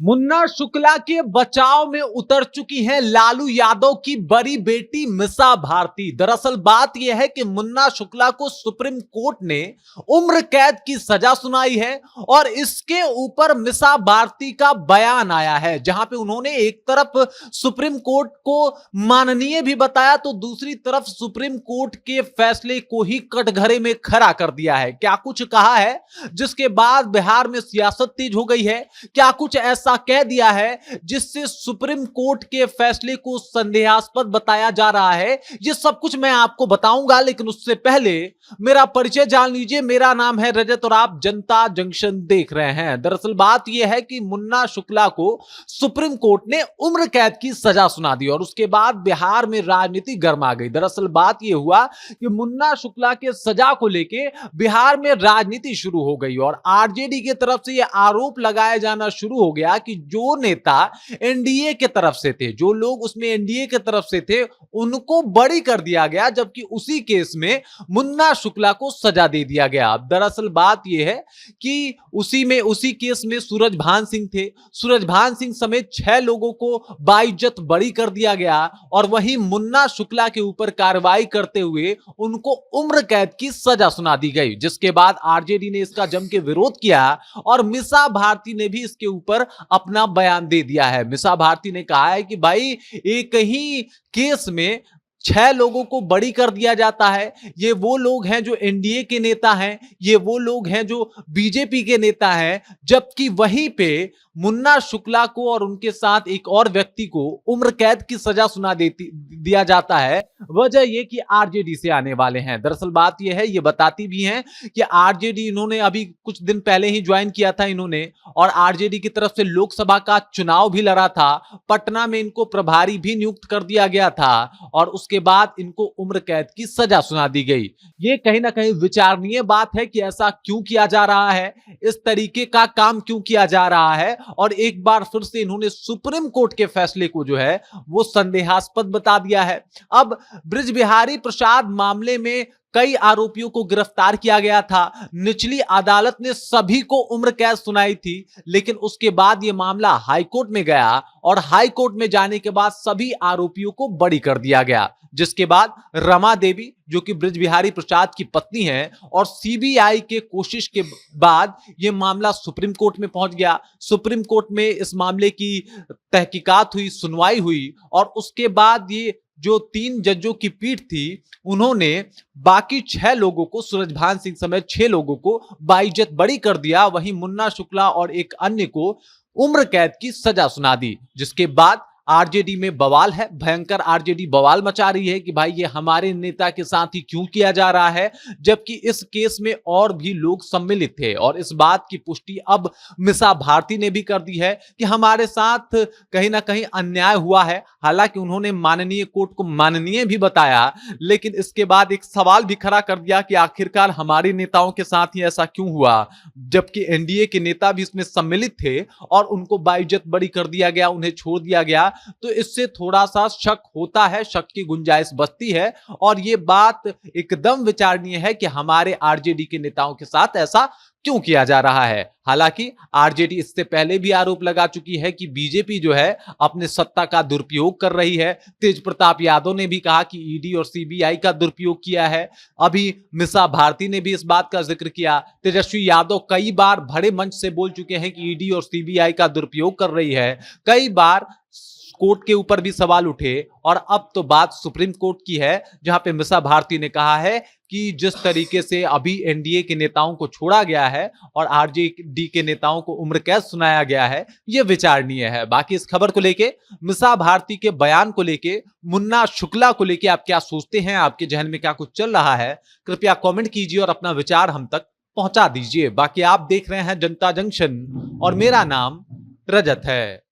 मुन्ना शुक्ला के बचाव में उतर चुकी है लालू यादव की बड़ी बेटी मिसा भारती। दरअसल बात यह है कि मुन्ना शुक्ला को सुप्रीम कोर्ट ने उम्र कैद की सजा सुनाई है और इसके ऊपर मिसा भारती का बयान आया है, जहां पे उन्होंने एक तरफ सुप्रीम कोर्ट को माननीय भी बताया तो दूसरी तरफ सुप्रीम कोर्ट के फैसले को ही कटघरे में खड़ा कर दिया है। क्या कुछ कहा है जिसके बाद बिहार में सियासत तेज हो गई है, क्या कुछ ऐसा कह दिया है जिससे सुप्रीम कोर्ट के फैसले को संदेहास्पद बताया जा रहा है, ये सब कुछ मैं आपको बताऊंगा। लेकिन उससे पहले मेरा परिचय जान लीजिए। मेरा नाम है रजत और आप जनता जंक्शन देख रहे हैं। दरअसल बात यह है कि मुन्ना शुक्ला को सुप्रीम कोर्ट ने उम्र कैद की सजा सुना दी और उसके बाद बिहार में राजनीति गर्मा गई। दरअसल बात यह हुआ कि मुन्ना शुक्ला के सजा को लेकर बिहार में राजनीति शुरू हो गई और आरजेडी की तरफ से यह आरोप लगाया जाना शुरू हो गया कि जो नेता एनडीए के तरफ से थे, जो लोग उसमें एनडीए के तरफ से थे, उनको बरी कर दिया गया, जबकि उसी केस में मुन्ना शुक्ला को सजा दे दिया गया। अब दरअसल बात यह है कि उसी केस में सूरजभान सिंह थे। सूरजभान सिंह समेत 6 लोगों को बाइज्जत बरी कर दिया गया और वहीं मुन्ना शुक्ला के ऊपर कार्रवाई करते हुए उनको उम्र कैद की सजा सुना दी गई, जिसके बाद आरजेडी ने इसका जम के विरोध किया और मिसा भारती ने भी इसके ऊपर अपना बयान दे दिया है। मिसा भारती ने कहा है कि भाई एक ही केस में 6 लोगों को बरी कर दिया जाता है। ये वो लोग हैं जो एनडीए के नेता हैं, ये वो लोग हैं जो बीजेपी के नेता हैं, जबकि वहीं पे मुन्ना शुक्ला को और उनके साथ एक और व्यक्ति को उम्र कैद की सजा सुना दिया जाता है। वजह यह कि आरजेडी से आने वाले हैं। दरअसल बात यह है, ये बताती भी हैं कि आरजेडी इन्होंने अभी कुछ दिन पहले ही ज्वाइन किया था इन्होंने, और आरजेडी की तरफ से लोकसभा का चुनाव भी लड़ा था। पटना में इनको प्रभारी भी नियुक्त कर दिया गया था और उसके बाद इनको उम्र कैद की सजा सुना दी गई। ये कहीं ना कहीं विचारणीय बात है कि ऐसा क्यों किया जा रहा है, इस तरीके का काम क्यों किया जा रहा है। और एक बार फिर से इन्होंने सुप्रीम कोर्ट के फैसले को जो है वो संदेहास्पद बता दिया है। अब बृजबिहारी प्रसाद मामले में कई आरोपियों को गिरफ्तार किया गया था। निचली अदालत ने सभी को उम्र कैद सुनाई थी, लेकिन उसके बाद यह मामला हाईकोर्ट में गया और हाईकोर्ट में जाने के बाद सभी आरोपियों को बरी कर दिया गया, जिसके बाद रमा देवी जो कि बृजबिहारी प्रसाद की पत्नी है और सीबीआई के कोशिश के बाद यह मामला सुप्रीम कोर्ट में पहुंच गया। सुप्रीम कोर्ट में इस मामले की तहकीकात हुई, सुनवाई हुई और उसके बाद ये जो 3 जजों की पीठ थी उन्होंने बाकी 6 लोगों को, सूरजभान सिंह समेत 6 लोगों को बाइज्जत बरी कर दिया। वहीं मुन्ना शुक्ला और एक अन्य को उम्र कैद की सजा सुना दी, जिसके बाद आरजेडी में बवाल है, भयंकर आरजेडी बवाल मचा रही है कि भाई ये हमारे नेता के साथ ही क्यों किया जा रहा है, जबकि इस केस में और भी लोग सम्मिलित थे। और इस बात की पुष्टि अब मिसा भारती ने भी कर दी है कि हमारे साथ कहीं ना कहीं अन्याय हुआ है। हालांकि उन्होंने माननीय कोर्ट को माननीय भी बताया, लेकिन इसके बाद एक सवाल भी खड़ा कर दिया कि आखिरकार हमारे नेताओं के साथ ही ऐसा क्यों हुआ, जबकि एनडीए के नेता भी इसमें सम्मिलित थे और उनको बाइज्जत बरी कर दिया गया, उन्हें छोड़ दिया गया। तो इससे थोड़ा सा शक होता है, शक की गुंजाइश बचती है और यह बात एकदम विचारणीय है कि हमारे आरजेडी के नेताओं के साथ ऐसा क्यों किया जा रहा है। हालांकि आरजेडी इससे पहले भी आरोप लगा चुकी है कि बीजेपी जो है अपने सत्ता का दुरुपयोग कर रही है। तेज प्रताप यादव ने भी कहा कि ईडी और सीबीआई का दुरुपयोग किया है। अभी मिसा भारती ने भी इस बात का जिक्र किया। तेजस्वी यादव कई बार बड़े मंच से बोल चुके हैं कि ईडी और सीबीआई का दुरुपयोग कर रही है। कई बार कोर्ट के ऊपर भी सवाल उठे और अब तो बात सुप्रीम कोर्ट की है, जहां पे मिसा भारती ने कहा है कि जिस तरीके से अभी एनडीए के नेताओं को छोड़ा गया है और आरजेडी के नेताओं को उम्र कैद सुनाया गया है, यह विचारणीय है। बाकी इस खबर को लेके, मिसा भारती के बयान को लेके, मुन्ना शुक्ला को लेके आप क्या सोचते हैं, आपके जहन में क्या कुछ चल रहा है, कृपया कॉमेंट कीजिए और अपना विचार हम तक पहुंचा दीजिए। बाकी आप देख रहे हैं जनता जंक्शन और मेरा नाम रजत है।